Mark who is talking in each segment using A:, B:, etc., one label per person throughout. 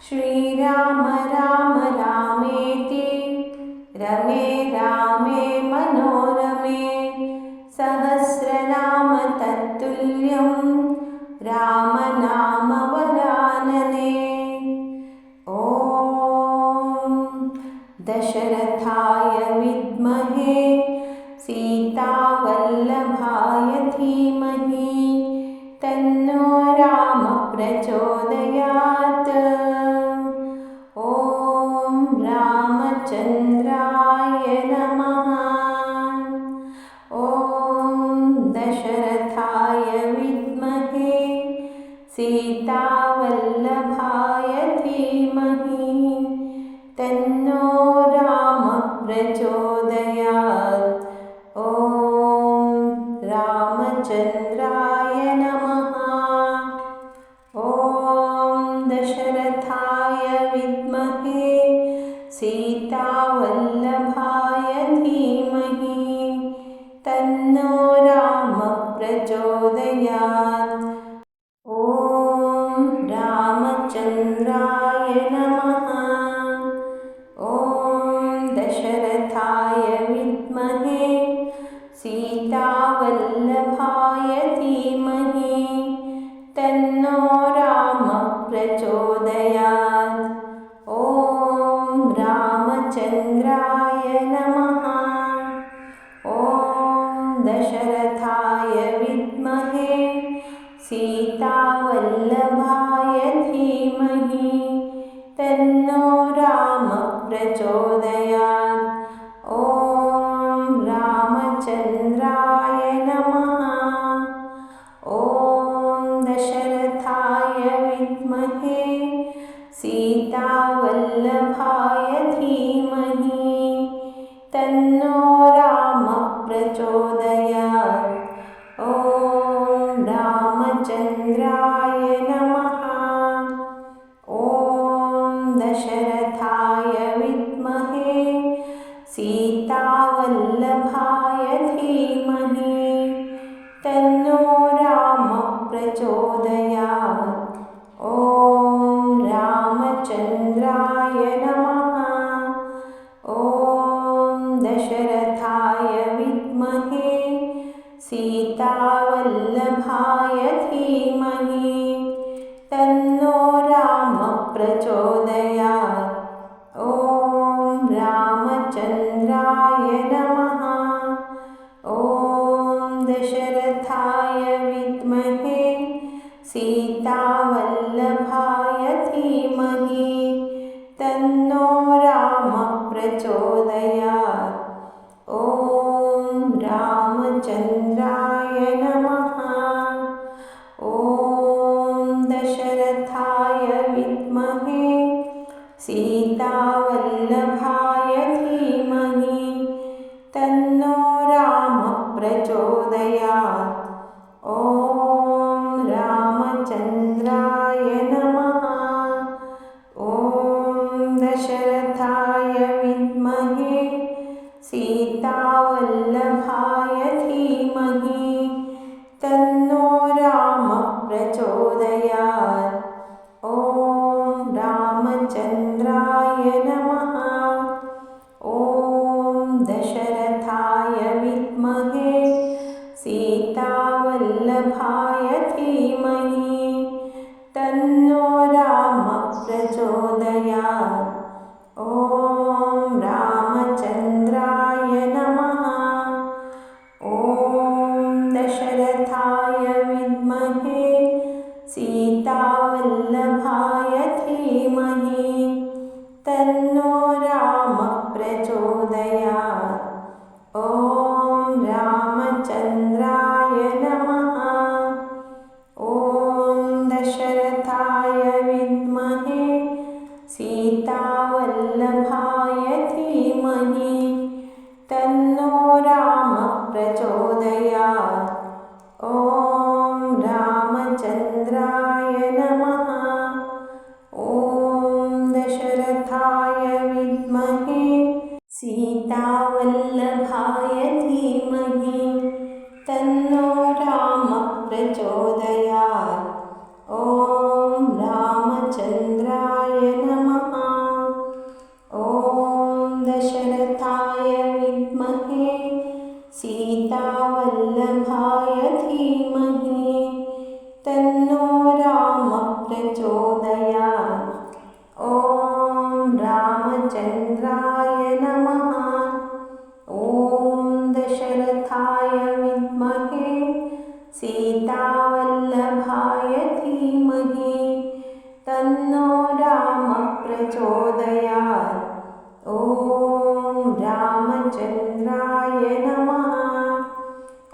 A: श्रीराम राम रामेति रमे रामे मनोरमे सहस्रनाम तत्तुल्यं रामनाम वरानने। ॐ दशरथाय विद्महे सीतावल्लभाय धीमहि तन्नो राम प्रचोदयात्। ॐ रामचन्द्राय नमः। ॐ दशरथाय विद्महे सीतावल्लभाय धीमहि तन्नो राम प्रचोदयात्। ॐ रामचन्द्राय नमः। ॐ दशरथाय विद्महे सीतावल्लभाय धीमहि तन्नो राम प्रचोदयात्। ॐ रामचन्द्राय नमः। ॐ दशरथाय विद्महे सीतावल्लभाय धीमहि तन्नो राम प्रचोदयात्। ॐ रामचन्द्राय नमः। ॐ दशरथाय विद्महे सीतावल्लभाय धीमहि तन्नो राम प्रचोदयात्। ॐ रामचन्द्राय नमः। ॐ दशरथाय विद्महे सीतावल्लभाय धीमहि तन्नो राम प्रचोदयात्। ॐ रामचन्द्राय नमः। ॐ दशरथाय विद्महे सीतावल्लभाय धीमहि तन्नो राम प्रचोदयात्। ॐ रामचन्द्राय नमः। ॐ दशरथाय विद्महे सीतावल्लभाय धीमहि तन्नो राम प्रचोदयात्। ॐ रामचन्द्राय नमः। ॐ दशरथाय विद्महे सीतावल्लभाय धीमहि तन्नो राम प्रचोदयात्। ॐ रामचन्द्राय नमः। ॐ दशरथाय विद्महे सीतावल्लभाय धीमहि तन्नो राम प्रचोदयात्। ॐ रामचन्द्राय नमः। ॐ दशरथाय विद्महे सीतावल्लभाय धीमहि तन्नो राम प्रचोदयात्। ॐ रामचन्द्राय नमः। ॐ दशरथाय विद्महे सीतावल्लभाय धीमहि तन्नो राम प्रचोदयात्। ॐ रामचन्द्राय नमः। ॐ दशरथाय विद्महे सीतावल्लभाय धीमहि तन्नो राम प्रचोदयात्। ॐ रामचन्द्राय नमः। ॐ दशरथाय विद्महे सीतावल्लभाय धीमहि तन्नो राम प्रचोदयात्। ॐ रामचन्द्राय नमः। ॐ दशरथाय विद्महे सीतावल्लभाय धीमहि तन्नो राम प्रचोदयात्। ॐ रामचन्द्राय प्रचोदयात्। ॐ रामचन्द्राय नमः।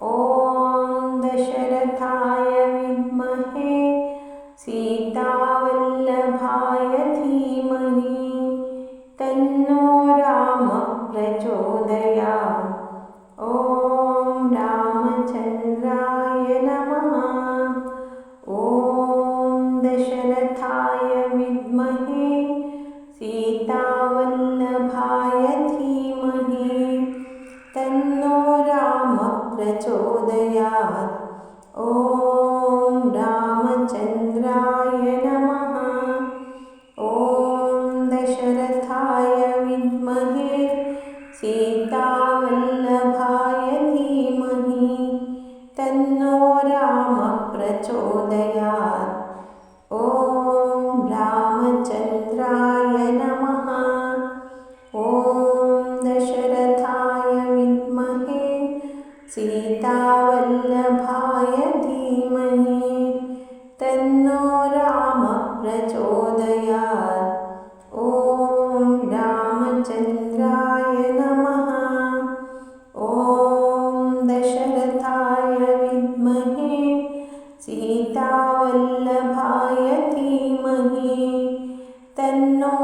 A: ॐ दशरथाय विद्महे सीतावल्लभाय धीमहि तन्नो रामः प्रचोदयात्। ॐ रामचन्द्राय नमः। ॐ दशरथाय विद्महे सीतावल्लभाय धीमहि तन्नो रामः प्रचोदयात्। ॐ रामचन्द्राय नमः। ॐ दशरथाय विद्महे सीतावल्लभाय धीमहि तन्नो रामः प्रचोदयात्। ॐ रामचन्द्राय नमः। ॐ दशरथाय विद्महे सीतावल्लभाय धीमहि तन्नो रामः प्रचोदयात्। ॐ रामचन्द्राय नमः। ॐ दशरथाय विद्महे सीतावल्लभाय धीमहि तन्नो